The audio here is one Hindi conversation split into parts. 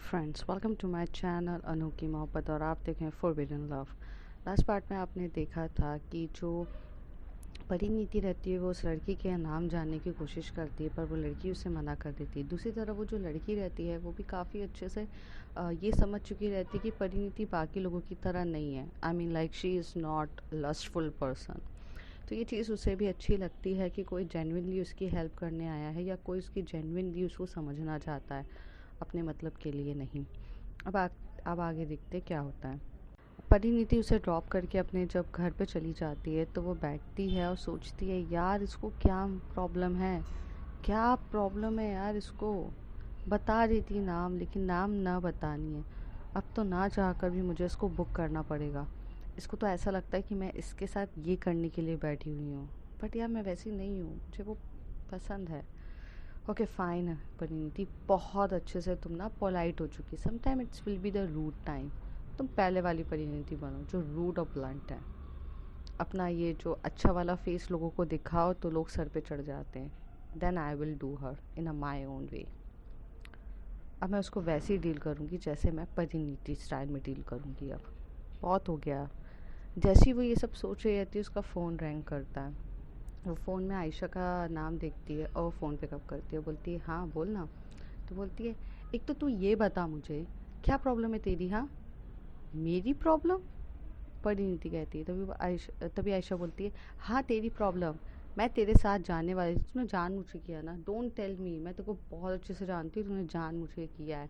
Friends, welcome to my channel Anu की मोहब्बत और आप देखें फॉरबिडन लव। लास्ट पार्ट में आपने देखा था कि जो परिणीति रहती है वो उस लड़की के नाम जानने की कोशिश करती है, पर वो लड़की उसे मना कर देती है। दूसरी तरफ वो जो लड़की रहती है वो भी काफ़ी अच्छे से ये समझ चुकी रहती है कि परिणीति बाकी लोगों की तरह नहीं है। I mean like she is not lustful person. तो ये चीज़ उसे भी अच्छी लगती है कि कोई जेन्युइनली उसकी हेल्प करने आया है या कोई उसकी जेन्युइनली उसको समझना चाहता है, अपने मतलब के लिए नहीं। अब आगे देखते क्या होता है। परिणीति उसे ड्रॉप करके अपने जब घर पे चली जाती है तो वो बैठती है और सोचती है, यार इसको क्या प्रॉब्लम है, क्या प्रॉब्लम है यार इसको। बता देती नाम, लेकिन नाम ना बतानी है। अब तो ना चाहकर भी मुझे इसको बुक करना पड़ेगा। इसको तो ऐसा लगता है कि मैं इसके साथ ये करने के लिए बैठी हुई हूँ, बट यार मैं वैसी नहीं हूँ, मुझे वो पसंद है। ओके फाइन है परिणीति, बहुत अच्छे से तुम ना पोलाइट हो चुकी। Sometime it's will be the rude time. तुम पहले वाली परिणीति बनो जो रूड और ब्लंट है। अपना ये जो अच्छा वाला फेस लोगों को दिखाओ तो लोग सर पे चढ़ जाते हैं। Then I will do her in a my own way. अब मैं उसको वैसे ही डील करूँगी जैसे मैं परिणीति स्टाइल में डील करूँगी। अब बहुत हो गया। जैसे ही वो ये सब सोच रही रहती है उसका फ़ोन रिंग करता है। वो फ़ोन में आयशा का नाम देखती है और फ़ोन पिकअप करती है। बोलती है, हाँ बोल ना। तो बोलती है, एक तो तू ये बता मुझे, क्या प्रॉब्लम है तेरी। हाँ, मेरी प्रॉब्लम, परिणीति कहती है। तभी आयशा बोलती है, हाँ तेरी प्रॉब्लम। मैं तेरे साथ जाने वाली थी, तूने जान मुझे किया ना। डोंट टेल मी, मैं तेरे को बहुत अच्छे से जानती हूँ, तूने जान मुझे किया है।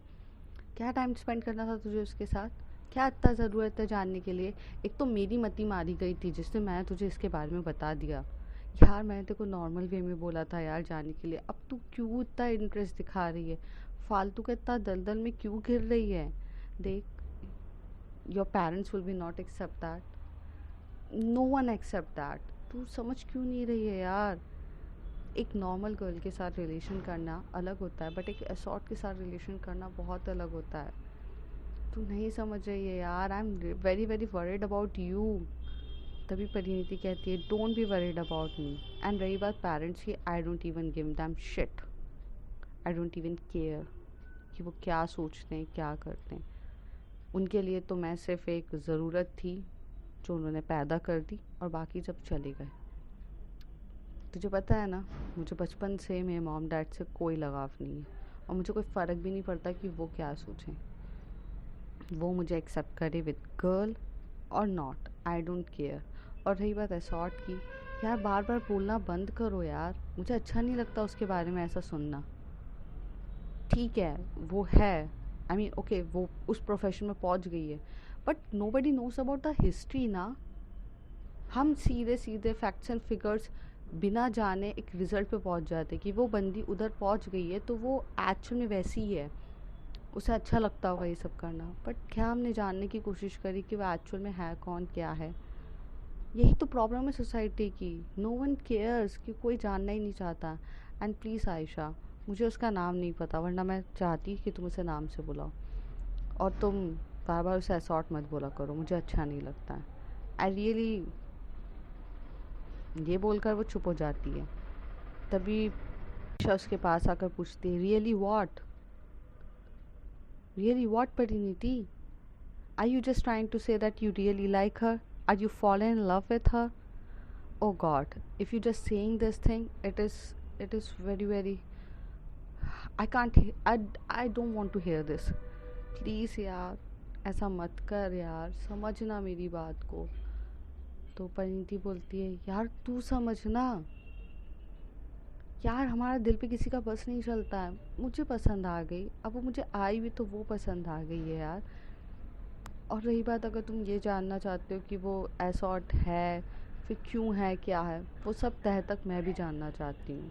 क्या टाइम स्पेंड करना था तुझे उसके साथ, क्या इतना ज़रूरत है जानने के लिए। एक तो मेरी मती मारी गई थी जिससे मैं तुझे इसके बारे में बता दिया। यार मैंने तेरे को नॉर्मल वे में बोला था यार जाने के लिए, अब तू क्यों इतना इंटरेस्ट दिखा रही है, फालतू का इतना दलदल में क्यों गिर रही है। देख, your parents will be not accept that, no one accept that. तू समझ क्यों नहीं रही है यार। एक नॉर्मल गर्ल के साथ रिलेशन करना अलग होता है, बट एक असॉर्ट के साथ रिलेशन करना बहुत अलग होता है। तू नहीं समझ रही है यार, आई am very very worried about you. तभी परिणीति कहती है, don't be worried about me. And रही बात पेरेंट्स की, I don't even give them shit, I don't even care कि वो क्या सोचते हैं क्या करते हैं। उनके लिए तो मैं सिर्फ एक ज़रूरत थी जो उन्होंने पैदा कर दी, और बाकी जब चले गए। तुझे पता है ना, मुझे बचपन से मेरे मॉम डैड से कोई लगाव नहीं है, और मुझे कोई फ़र्क भी नहीं पड़ता कि वो क्या सोचें। वो मुझे एक्सेप्ट करे विद गर्ल और नॉट, आई डोंट केयर। और रही बात असॉर्ट की, यार बार बार बोलना बंद करो यार, मुझे अच्छा नहीं लगता उसके बारे में ऐसा सुनना। ठीक है वो है, आई मीन ओके, वो उस प्रोफेशन में पहुंच गई है, but nobody knows about the history ना। हम सीधे सीधे फैक्ट्स एंड फिगर्स बिना जाने एक रिज़ल्ट पे पहुंच जाते कि वो बंदी उधर पहुंच गई है तो वो एक्चुअल में वैसी ही है, उसे अच्छा लगता होगा ये सब करना। बट क्या हमने जानने की कोशिश करी कि वो एक्चुअल में है कौन, क्या है। यही तो प्रॉब्लम है सोसाइटी की, नो वन केयर्स, कि कोई जानना ही नहीं चाहता। एंड प्लीज़ आयशा, मुझे उसका नाम नहीं पता, वरना मैं चाहती कि तुम उसे नाम से बुलाओ। और तुम बार बार उसे असॉर्ट मत बोला करो, मुझे अच्छा नहीं लगता है। आई रियली, ये बोलकर वो चुप हो जाती है। तभी आयशा उसके पास आकर पूछती है, really what Parineeti, are you just trying to say that you really like her, are you fallen in love with her. Oh God, if you just saying this thing, it is very very. I can't. I don't want to hear this. Please यार, ऐसा मत कर यार, समझना मेरी बात को। तो परिणीति बोलती है, यार तू समझना यार, हमारा दिल पे किसी का बस नहीं चलता है। मुझे पसंद आ गई, अब वो मुझे आई भी तो वो पसंद आ गई है यार। और रही बात, अगर तुम ये जानना चाहते हो कि वो एसॉर्ट है फिर क्यों है क्या है, वो सब तह तक मैं भी जानना चाहती हूँ,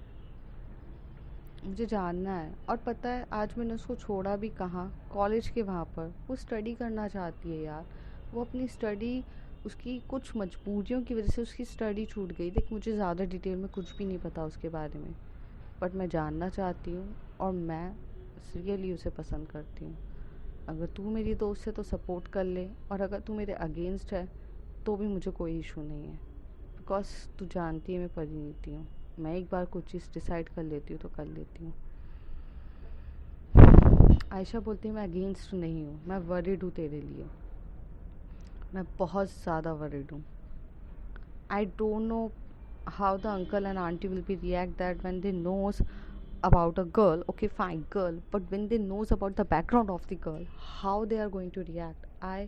मुझे जानना है। और पता है आज मैंने उसको छोड़ा भी कहाँ, कॉलेज के वहाँ पर। वो स्टडी करना चाहती है यार, वो अपनी स्टडी, उसकी कुछ मजबूरियों की वजह से उसकी स्टडी छूट गई। देख, मुझे ज़्यादा डिटेल में कुछ भी नहीं पता उसके बारे में, बट मैं जानना चाहती हूँ, और मैं रियली उसे पसंद करती हूँ। अगर तू मेरी दोस्त है तो सपोर्ट कर ले, और अगर तू मेरे अगेंस्ट है तो भी मुझे कोई इशू नहीं है, बिकॉज तू जानती है मैं परिणीति हूँ। मैं एक बार कुछ चीज़ डिसाइड कर लेती हूँ तो कर लेती हूँ। आयशा बोलती है मैं अगेंस्ट नहीं हूँ, मैं वरीड हूँ तेरे लिए, मैं बहुत ज़्यादा वरीड हूँ। I don't know how the uncle and auntie will be react that when they knows about a girl, okay fine girl, but when they knows about the background of the girl, how they are going to react, I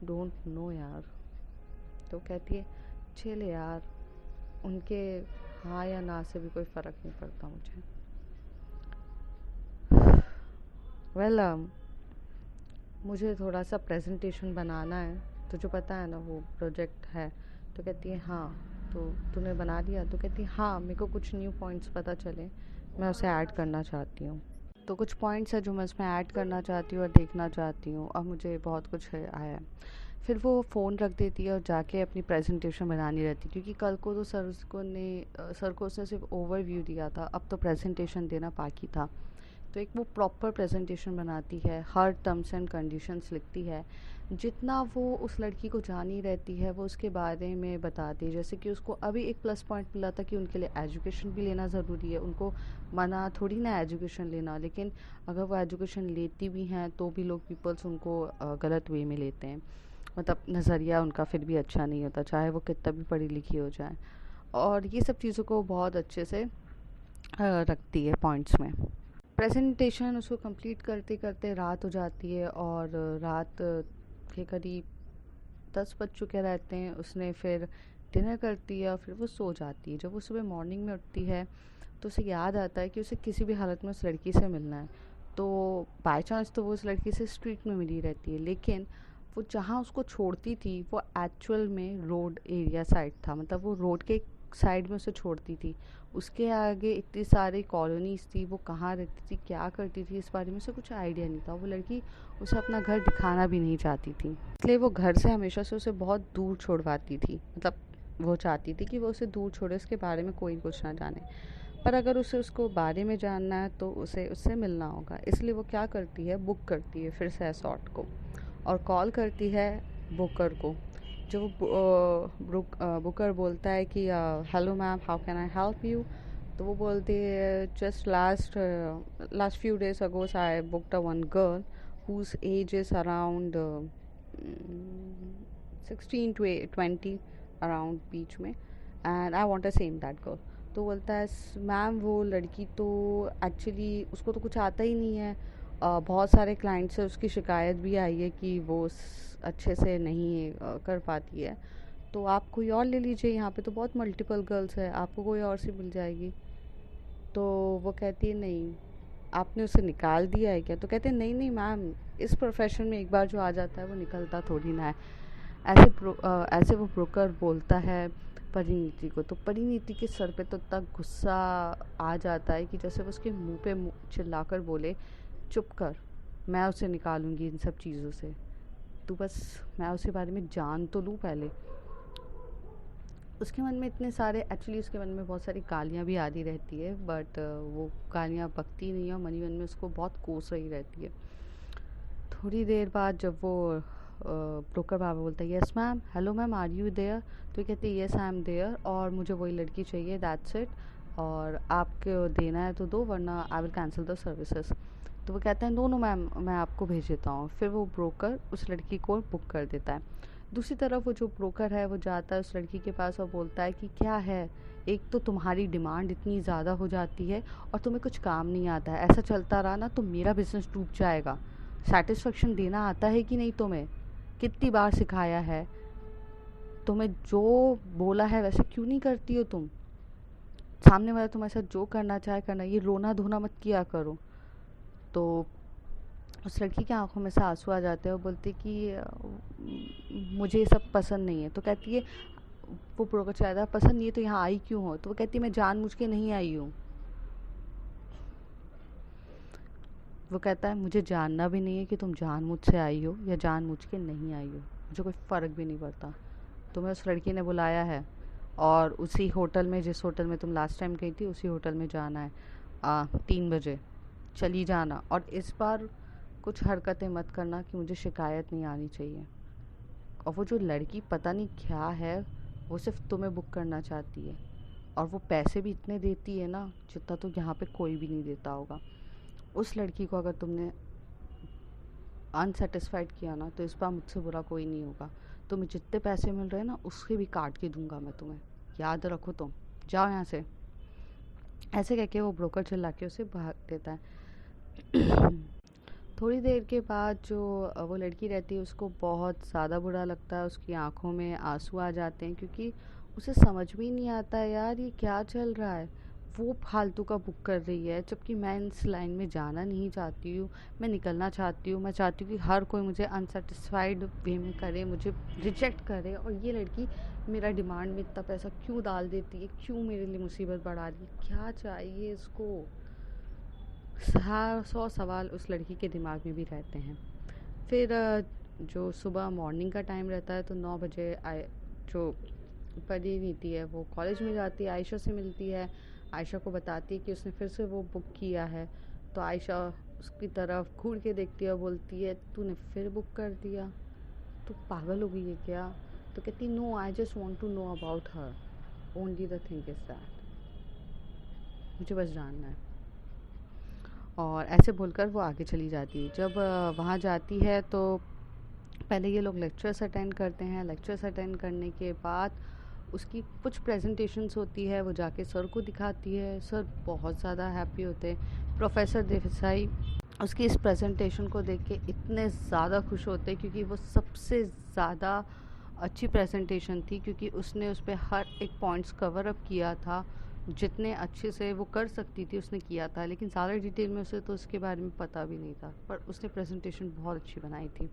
don't know यार। तो कहती है चल यार, उनके हाँ या ना से भी कोई फ़र्क नहीं पड़ता मुझे। वेल मुझे थोड़ा सा प्रेजेंटेशन बनाना है, तुझे पता है ना वो प्रोजेक्ट है। तो कहती है हाँ, तो तूने बना लिया? तो कहती है हाँ, मेरे को कुछ न्यू पॉइंट्स पता चले, मैं उसे ऐड करना चाहती हूँ। तो कुछ पॉइंट्स है जो मैं उसमें ऐड करना चाहती हूँ और देखना चाहती हूँ, और मुझे बहुत कुछ आया है। फिर वो फ़ोन रख देती है और जाके अपनी प्रेजेंटेशन बनानी रहती है, क्योंकि कल को तो सर को उसने सिर्फ ओवरव्यू दिया था, अब तो प्रेजेंटेशन देना बाकी था। तो एक वो प्रॉपर प्रेजेंटेशन बनाती है, हर टर्म्स एंड कंडीशंस लिखती है, जितना वो उस लड़की को जानी रहती है वो उसके बारे में बताती है। जैसे कि उसको अभी एक प्लस पॉइंट मिला था कि उनके लिए एजुकेशन भी लेना ज़रूरी है, उनको मना थोड़ी ना एजुकेशन लेना, लेकिन अगर वो एजुकेशन लेती भी हैं तो भी लोग पीपल्स उनको गलत वे में लेते हैं, मतलब नज़रिया उनका फिर भी अच्छा नहीं होता, चाहे वो कितना भी पढ़ी लिखी हो जाए। और ये सब चीज़ों को बहुत अच्छे से रखती है पॉइंट्स में। प्रेजेंटेशन उसको कंप्लीट करते करते रात हो जाती है, और रात के करीब 10 बज चुके रहते हैं। उसने फिर डिनर करती है और फिर वो सो जाती है। जब वो सुबह मॉर्निंग में उठती है तो उसे याद आता है कि उसे किसी भी हालत में उस लड़की से मिलना है। तो बाय चांस तो वो उस लड़की से स्ट्रीट में मिली रहती है, लेकिन वो जहाँ उसको छोड़ती थी वो एक्चुअल में रोड एरिया साइड था, मतलब वो रोड के साइड में उसे छोड़ती थी। उसके आगे इतनी सारी कॉलोनीज़ थी, वो कहाँ रहती थी, क्या करती थी, इस बारे में उसे कुछ आइडिया नहीं था। वो लड़की उसे अपना घर दिखाना भी नहीं चाहती थी, इसलिए वो घर से हमेशा से उसे बहुत दूर छोड़वाती थी। मतलब वो चाहती थी कि वो उसे दूर छोड़े, उसके बारे में कोई कुछ ना जाने। पर अगर उसे उसको बारे में जानना है तो उसे उससे मिलना होगा, इसलिए वो क्या करती है, बुक करती है फिर से असॉर्ट को, और कॉल करती है बुकर को। जो बुकर बोलता है कि hello ma'am, how can I help you. तो वो बोलती है just last few days ago I booked a one girl whose age is around 16 to 20 around बीच में, and I want a same that girl. तो बोलता है मैम वो लड़की तो एक्चुअली उसको तो कुछ आता ही नहीं है, बहुत सारे क्लाइंट से उसकी शिकायत भी आई है कि वो अच्छे से नहीं कर पाती है, तो आप कोई और ले लीजिए, यहाँ पे तो बहुत मल्टीपल गर्ल्स है, आपको कोई और सी मिल जाएगी। तो वो कहती है नहीं, आपने उसे निकाल दिया है क्या? तो कहते हैं नहीं नहीं मैम, इस प्रोफेशन में एक बार जो आ जाता है वो निकलता थोड़ी ना है। ऐसे वो ब्रोकर बोलता है परिणीति को। तो परिणीति के सर पे तो इतना गुस्सा आ जाता है कि जैसे वो उसके मुंह पे चिल्लाकर बोले चुप कर, मैं उसे निकालूंगी इन सब चीज़ों से, तू बस मैं उसके बारे में जान तो लूँ पहले। उसके मन में इतने सारे, एक्चुअली उसके मन में बहुत सारी गालियाँ भी आती रहती है, बट वो गालियाँ बकती नहीं है और मनी मन में उसको बहुत कोस रही रहती है। थोड़ी देर बाद जब वो ब्रोकर बाबा बोलता है yes ma'am, hello ma'am, are you there? तो कहती है यस आई एम देयर, और मुझे वही लड़की चाहिए, दैट्स इट, और आपको देना है तो दो, वरना I will cancel the services. तो वो कहता है नो नो मैम, मैं आपको भेज देता हूँ। फिर वो ब्रोकर उस लड़की को बुक कर देता है। दूसरी तरफ वो जो ब्रोकर है वो जाता है उस लड़की के पास और बोलता है कि क्या है, एक तो तुम्हारी डिमांड इतनी ज़्यादा हो जाती है और तुम्हें कुछ काम नहीं आता है, ऐसा चलता रहा ना तो मेरा बिजनेस डूब जाएगा। सेटिस्फेक्शन देना आता है कि नहीं तुम्हें? कितनी बार सिखाया है तुम्हें, जो बोला है वैसे क्यों नहीं करती हो तुम? सामने वाला तुम्हारे साथ जो करना चाहे करना, ये रोना धोना मत किया करो। तो उस लड़की की आंखों में से आंसू आ जाते हैं, वो बोलती कि मुझे ये सब पसंद नहीं है। तो कहती है, वो ब्रोकर चाहता पसंद नहीं है तो यहाँ आई क्यों हो? तो वो कहती है मैं जानबूझ के नहीं आई हूँ। वो कहता है मुझे जानना भी नहीं है कि तुम जानबूझ से आई हो या जानबूझ के नहीं आई हो, मुझे कोई फ़र्क भी नहीं पड़ता। तुम्हें उस लड़की ने बुलाया है और उसी होटल में, जिस होटल में तुम लास्ट टाइम गई थी, उसी होटल में जाना है 3 बजे, चली जाना, और इस बार कुछ हरकतें मत करना कि मुझे शिकायत नहीं आनी चाहिए। और वो जो लड़की पता नहीं क्या है, वो सिर्फ तुम्हें बुक करना चाहती है, और वो पैसे भी इतने देती है ना जितना तो यहाँ पे कोई भी नहीं देता होगा। उस लड़की को अगर तुमने अनसेटिस्फाइड किया ना तो इस बार मुझसे बुरा कोई नहीं होगा। तुम्हें जितने पैसे मिल रहे हैं ना उसके भी काट के दूंगा मैं तुम्हें, याद रखो तुम, जाओ यहाँ से। ऐसे कह के वो ब्रोकर चिल्ला के उसे भाग देता है। थोड़ी देर के बाद जो वो लड़की रहती है उसको बहुत ज़्यादा बुरा लगता है, उसकी आंखों में आंसू आ जाते हैं क्योंकि उसे समझ में ही नहीं आता है यार ये क्या चल रहा है। वो फालतू का बुक कर रही है जबकि मैं इस लाइन में जाना नहीं चाहती हूँ, मैं निकलना चाहती हूँ। मैं चाहती हूँ कि हर कोई मुझे अनसेटिस्फाइड वे में करे, मुझे रिजेक्ट करे, और ये लड़की मेरा डिमांड में इतना पैसा क्यों डाल देती है, क्यों मेरे लिए मुसीबत बढ़ा रही है, क्या चाहिए इसको। 100 सवाल उस लड़की के दिमाग में भी रहते हैं। फिर जो सुबह मॉर्निंग का टाइम रहता है तो 9 बजे जो परीनीति है वो कॉलेज में जाती है, आयशा से मिलती है, आयशा को बताती है कि उसने फिर से वो बुक किया है। तो आयशा उसकी तरफ घूर के देखती है और बोलती है तूने फिर बुक कर दिया, तू पागल हो गई है क्या। तो कहती no, I just want to know about her, only the thing is that, मुझे बस जानना है। और ऐसे बोलकर वो आगे चली जाती है। जब वहाँ जाती है तो पहले ये लोग लेक्चर्स अटेंड करते हैं। लेक्चर्स अटेंड करने के बाद उसकी कुछ प्रेजेंटेशंस होती है, वो जाके सर को दिखाती है। सर बहुत ज़्यादा हैप्पी होते हैं। प्रोफेसर देसाई उसकी इस प्रेजेंटेशन को देख के इतने ज़्यादा खुश होते हैं क्योंकि वो सबसे ज़्यादा अच्छी प्रेजेंटेशन थी, क्योंकि उसने उस पर हर एक पॉइंट्स कवर अप किया था, जितने अच्छे से वो कर सकती थी उसने किया था। लेकिन ज़्यादा डिटेल में उसे तो उसके बारे में पता भी नहीं था, पर उसने प्रेजेंटेशन बहुत अच्छी बनाई थी।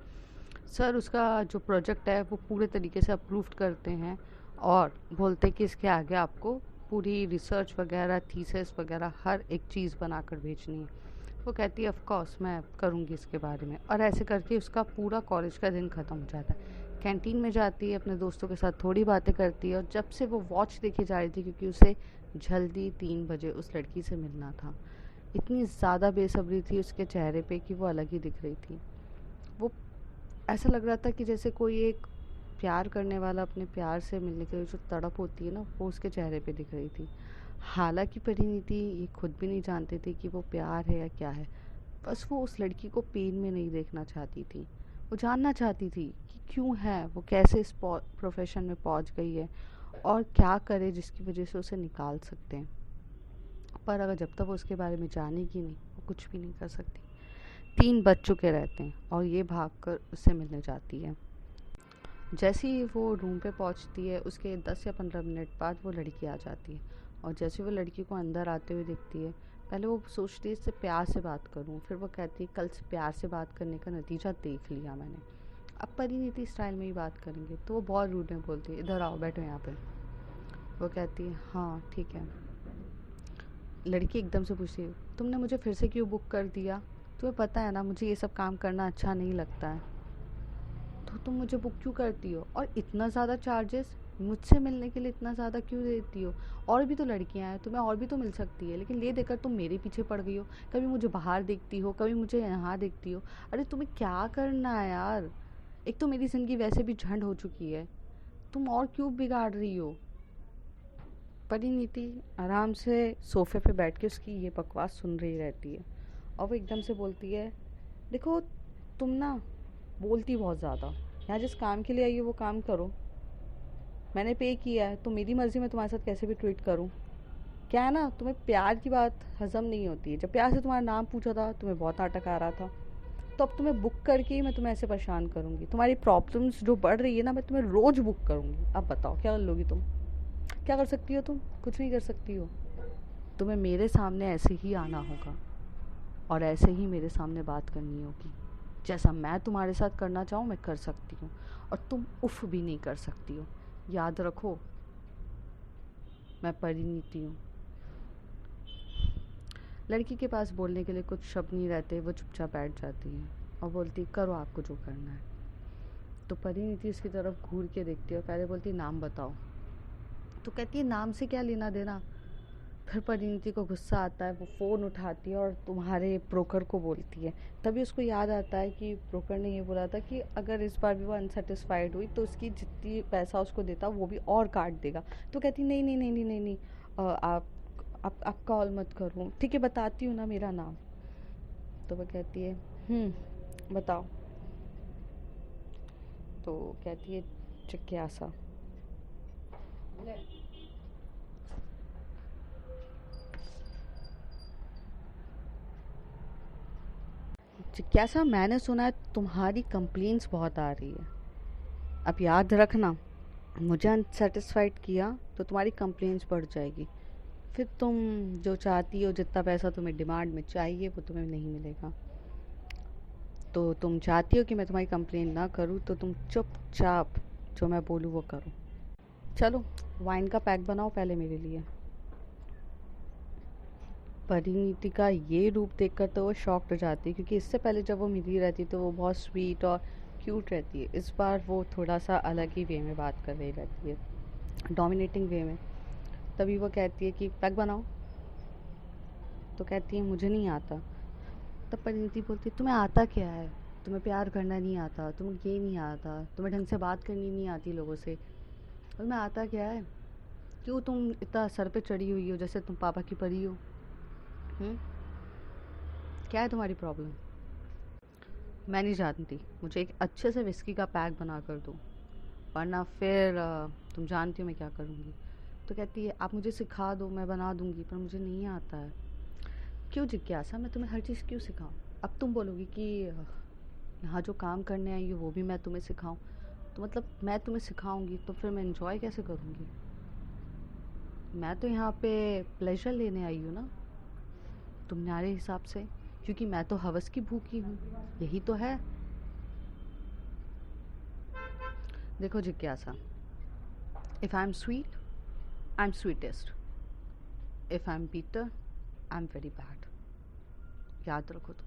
सर उसका जो प्रोजेक्ट है वो पूरे तरीके से अप्रूव करते हैं और बोलते हैं कि इसके आगे आपको पूरी रिसर्च वगैरह, थीसिस वगैरह हर एक चीज़ बनाकर भेजनी है। वो कहती है ऑफ कोर्स मैं करूँगी इसके बारे में। और ऐसे करके उसका पूरा कॉलेज का दिन ख़त्म हो जाता है। कैंटीन में जाती है, अपने दोस्तों के साथ थोड़ी बातें करती है, और जब से वो वॉच देखे जा रही थी क्योंकि उसे जल्दी 3 बजे उस लड़की से मिलना था, इतनी ज़्यादा बेसब्री थी उसके चेहरे पे कि वो अलग ही दिख रही थी। वो ऐसा लग रहा था कि जैसे कोई एक प्यार करने वाला अपने प्यार से मिलने के लिए जो तड़प होती है ना, वो उसके चेहरे पे दिख रही थी। हालांकि परिणीति ये खुद भी नहीं जानती थी कि वो प्यार है या क्या है, बस वो उस लड़की को पेन में नहीं देखना चाहती थी। वो जानना चाहती थी कि क्यों है, वो कैसे इस प्रोफेशन में पहुंच गई है और क्या करे जिसकी वजह से उसे निकाल सकते हैं। पर अगर जब तक वो उसके बारे में जानेगी नहीं, वो कुछ भी नहीं कर सकती। 3 बज चुके रहते हैं और ये भागकर उससे मिलने जाती है। जैसे ही वो रूम पे पहुंचती है उसके 10 या 15 मिनट बाद वो लड़की आ जाती है। और जैसे वो लड़की को अंदर आते हुए दिखती है, पहले वो सोचती है इससे प्यार से बात करूं, फिर वो कहती है कल से प्यार से बात करने का नतीजा देख लिया मैंने, अब परिणीति स्टाइल में ही बात करेंगे। तो वो बहुत रूड में बोलती है इधर आओ बैठो यहाँ पे। वो कहती है हाँ ठीक है। लड़की एकदम से पूछती है तुमने मुझे फिर से क्यों बुक कर दिया, तुम्हें पता है ना मुझे ये सब काम करना अच्छा नहीं लगता है, तो तुम मुझे बुक क्यों करती हो, और इतना ज़्यादा चार्जेस मुझसे मिलने के लिए इतना ज़्यादा क्यों देती हो, और भी तो लड़कियां हैं, तुम्हें और भी तो मिल सकती है, लेकिन ले देकर तुम मेरे पीछे पड़ गई हो। कभी मुझे बाहर देखती हो, कभी मुझे यहाँ देखती हो। अरे तुम्हें क्या करना है यार, एक तो मेरी ज़िंदगी वैसे भी झंड हो चुकी है, तुम और क्यों बिगाड़ रही हो। परिणीति आराम से सोफे पे बैठ के उसकी ये बकवास सुन रही रहती है और वो एकदम से बोलती है देखो तुम ना बोलती बहुत ज़्यादा, यहाँ जिस काम के लिए आई हो वो काम करो, मैंने पे किया है तो मेरी मर्ज़ी में तुम्हारे साथ कैसे भी ट्रीट करूँ। क्या है ना, तुम्हें प्यार की बात हज़म नहीं होती है। जब प्यार से तुम्हारा नाम पूछा था तुम्हें बहुत नाटक आ रहा था, तो अब तुम्हें बुक करके ही मैं तुम्हें ऐसे परेशान करूँगी। तुम्हारी प्रॉब्लम्स जो बढ़ रही है ना, मैं तुम्हें रोज़ बुक करूँगी। अब बताओ क्या कर लोगी तुम, क्या कर सकती हो तुम, कुछ नहीं कर सकती हो। तुम्हें मेरे सामने ऐसे ही आना होगा और ऐसे ही मेरे सामने बात करनी होगी। जैसा मैं तुम्हारे साथ करना चाहूँ मैं कर सकती हूँ, और तुम उफ भी नहीं कर सकती हो। याद रखो मैं परिणीति हूँ। लड़की के पास बोलने के लिए कुछ शब्द नहीं रहते, वो चुपचाप बैठ जाती है और बोलती करो आपको जो करना है। तो परिणीति उसकी तरफ घूर के देखती है और पहले बोलती नाम बताओ। तो कहती है नाम से क्या लेना देना। फिर परिणीति को गुस्सा आता है, वो फ़ोन उठाती है और तुम्हारे ब्रोकर को बोलती है। तभी उसको याद आता है कि ब्रोकर ने ये बोला था कि अगर इस बार भी वो अनसेटिस्फाइड हुई तो उसकी जितनी पैसा उसको देता वो भी और काट देगा। तो कहती नहीं नहीं नहीं नहीं नहीं नहीं, आप कॉल मत करो, ठीक है बताती हूँ ना मेरा नाम। तो वो कहती है बताओ। तो कहती है जिज्ञासा। जिज्ञासा, मैंने सुना है तुम्हारी कंप्लेंट्स बहुत आ रही है। अब याद रखना, मुझे अनसेटिस्फाइड किया तो तुम्हारी कंप्लेंट्स बढ़ जाएगी। फिर तुम जो चाहती हो, जितना पैसा तुम्हें डिमांड में चाहिए वो तुम्हें नहीं मिलेगा। तो तुम चाहती हो कि मैं तुम्हारी कंप्लेंट ना करूँ, तो तुम चुपचाप जो मैं बोलूँ वो करो। चलो वाइन का पैक बनाओ पहले मेरे लिए। परिणीति का ये रूप देखकर तो वो शॉक्ड हो जाती है, क्योंकि इससे पहले जब वो मिली रहती तो वो बहुत स्वीट और क्यूट रहती है। इस बार वो थोड़ा सा अलग ही वे में बात कर रही रहती है, डोमिनेटिंग वे में। तभी वो कहती है कि पैक बनाओ। तो कहती है मुझे नहीं आता। तब परिणीति बोलती है तुम्हें आता क्या है, तुम्हें प्यार करना नहीं आता, तुम्हें ये नहीं आता, तुम्हें ढंग से बात करनी नहीं आती लोगों से। और तुम्हें आता क्या है, क्यों तुम इतना सर पे चढ़ी हुई हो जैसे तुम पापा की परी हो? क्या है तुम्हारी प्रॉब्लम? मैं नहीं जानती, मुझे एक अच्छे से विस्की का पैक बना कर दो, वरना फिर तुम जानती हो मैं क्या करूँगी। तो कहती है आप मुझे सिखा दो, मैं बना दूँगी, पर मुझे नहीं आता है। क्यों जिज्ञासा, मैं तुम्हें हर चीज़ क्यों सिखाऊँ? अब तुम बोलोगी कि यहाँ जो काम करने आई हो वो भी मैं तुम्हें सिखाऊँ, तो मतलब मैं तुम्हें सिखाऊंगी तो फिर मैं इन्जॉय कैसे करूँगी? मैं तो यहाँ पे प्लेजर लेने आई हूँ ना, तुम्हारे हिसाब से, क्योंकि मैं तो हवस की भूखी हूँ, यही तो है। देखो जिज्ञासा, if I am sweet, I am sweetest. If I am bitter, I am very bad. याद रखो तुम।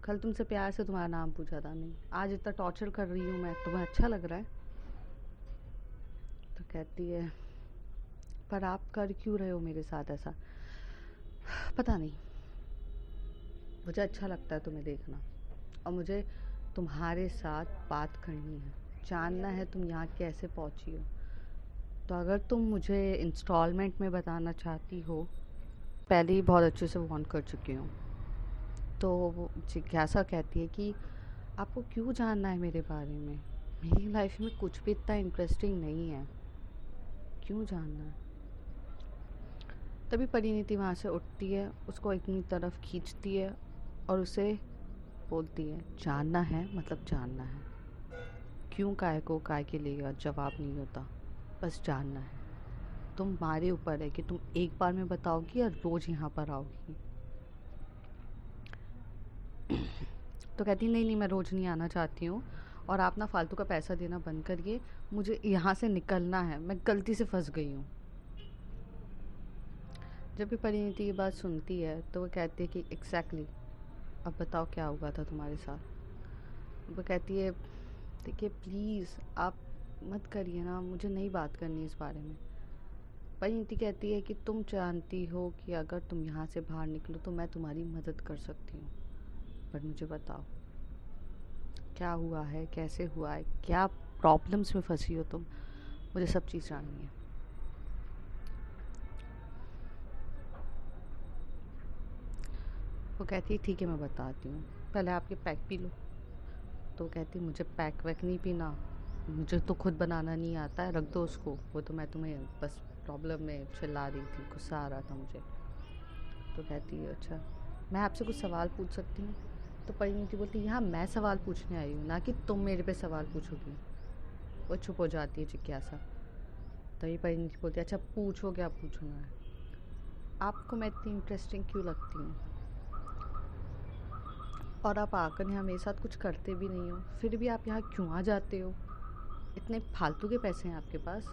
कल तुमसे प्यार से तुम्हारा नाम पूछा था, नहीं आज इतना टॉर्चर कर रही हूँ मैं, तुम्हें अच्छा लग रहा है? तो कहती है पर आप कर क्यों रहे हो मेरे साथ ऐसा? पता नहीं, मुझे अच्छा लगता है तुम्हें देखना, और मुझे तुम्हारे साथ बात करनी है, जानना है तुम यहाँ कैसे पहुँची हो। तो अगर तुम मुझे इंस्टॉलमेंट में बताना चाहती हो, पहले ही बहुत अच्छे से वार्न कर चुकी हूँ। तो वो जिज्ञासा कहती है कि आपको क्यों जानना है मेरे बारे में? मेरी लाइफ में कुछ भी इतना इंटरेस्टिंग नहीं है, क्यों जानना है? तभी परिणीति वहाँ से उठती है, उसको अपनी तरफ खींचती है और उसे बोलती है जानना है मतलब जानना है। क्यों, काय के लिए जवाब नहीं होता, बस जानना है। तुम्हारे ऊपर है कि तुम एक बार में बताओगी या रोज़ यहाँ पर आओगी। तो कहती नहीं नहीं, मैं रोज़ नहीं आना चाहती हूँ, और आप ना फालतू का पैसा देना बंद करिए, मुझे यहाँ से निकलना है, मैं गलती से फंस गई हूँ। जब भी परिणीति की बात सुनती है तो वो कहती है कि एग्जैक्टली, अब बताओ क्या हुआ था तुम्हारे साथ? वो कहती है देखिए प्लीज़ आप मत करिए ना, मुझे नहीं बात करनी इस बारे में। परिणीति कहती है कि तुम जानती हो कि अगर तुम यहाँ से बाहर निकलो तो मैं तुम्हारी मदद कर सकती हूँ, पर मुझे बताओ क्या हुआ है, कैसे हुआ है, क्या प्रॉब्लम्स में फंसी हो तुम, मुझे सब चीज़ जाननी है। वो कहती है ठीक है मैं बताती हूँ, पहले आप ये पैक पी लो। तो कहती मुझे पैक वैक नहीं पीना, मुझे तो खुद बनाना नहीं आता है, रख दो उसको, वो तो मैं तुम्हें बस प्रॉब्लम में चिल्ला रही थी, गुस्सा आ रहा था मुझे। तो कहती है अच्छा मैं आपसे कुछ सवाल पूछ सकती हूँ? तो परिणीति बोलती है यहाँ मैं सवाल पूछने आई हूँ, ना कि तुम मेरे पे सवाल पूछोगी। वो चुप हो जाती है जिज्ञासा। तभी परिणीति बोलती है अच्छा पूछो, क्या पूछना है? आपको मैं इतनी इंटरेस्टिंग क्यों लगती हूँ, और आप आकर यहाँ मेरे साथ कुछ करते भी नहीं हो, फिर भी आप यहाँ क्यों आ जाते हो? इतने फालतू के पैसे हैं आपके पास?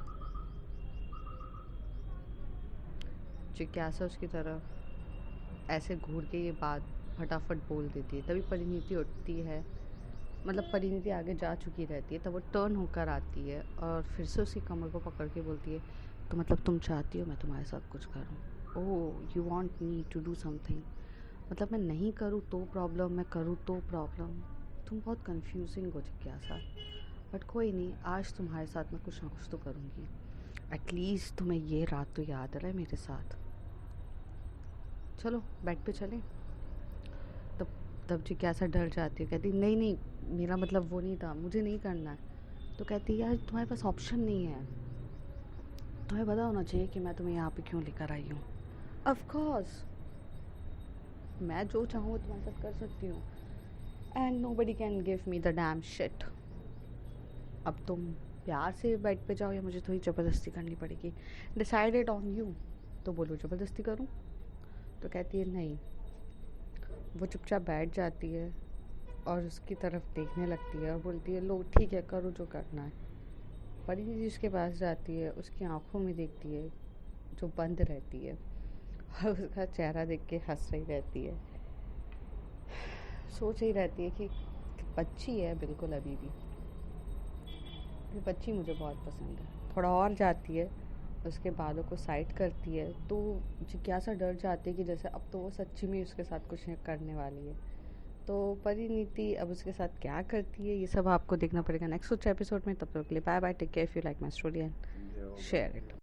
जिज्ञासा उसकी तरफ ऐसे घूर के ये बात फटाफट बोल देती है। तभी परिणीति उठती है, मतलब परिणीति आगे जा चुकी रहती है, तब वो टर्न होकर आती है और फिर से उसकी कमर को पकड़ के बोलती है तो मतलब तुम चाहती हो मैं तुम्हारे साथ कुछ करूँ? Oh you want me to do something, मतलब मैं नहीं करूँ तो प्रॉब्लम, मैं करूँ तो प्रॉब्लम। तुम बहुत कंफ्यूजिंग हो जिज्ञासा, बट कोई नहीं, आज तुम्हारे साथ मैं कुछ ना कुछ तो करूँगी। एटलीस्ट तुम्हें ये रात तो याद रहे मेरे साथ। चलो बेड पे चलें। तो तब जिज्ञासा डर जाती है, कहती नहीं नहीं मेरा मतलब वो नहीं था, मुझे नहीं करना है। तो कहती है यार तुम्हारे पास ऑप्शन नहीं है, तुम्हें पता होना चाहिए कि मैं तुम्हें यहाँ पे क्यों लेकर आई हूँ। ऑफ कोर्स मैं जो चाहूँ वो तुम्हारे साथ कर सकती हूँ, and nobody can give me the dam shit. अब तुम प्यार से बेड पे जाओ या मुझे थोड़ी ज़बरदस्ती करनी पड़ेगी, डिसाइडेड ऑन यू। तो बोलो ज़बरदस्ती करूँ? तो कहती है नहीं। वो चुपचाप बैठ जाती है और उसकी तरफ देखने लगती है और बोलती है लो ठीक है करो जो करना है। परिणीति उसके पास जाती है, उसकी आंखों में देखती है जो बंद रहती है और उसका चेहरा देख के हंस रही रहती है, सोच रही रहती है कि बच्ची है बिल्कुल अभी भी, ये बच्ची मुझे बहुत पसंद है। थोड़ा और जाती है, उसके बालों को साइड करती है, तो जिज्ञासा डर जाती है कि जैसे अब तो वो सच्ची में उसके साथ कुछ करने वाली है। तो परिणीति अब उसके साथ क्या करती है ये सब आपको देखना पड़ेगा नेक्स्ट एपिसोड में। तब तक के लिए bye bye, take care, if you like my story and share it.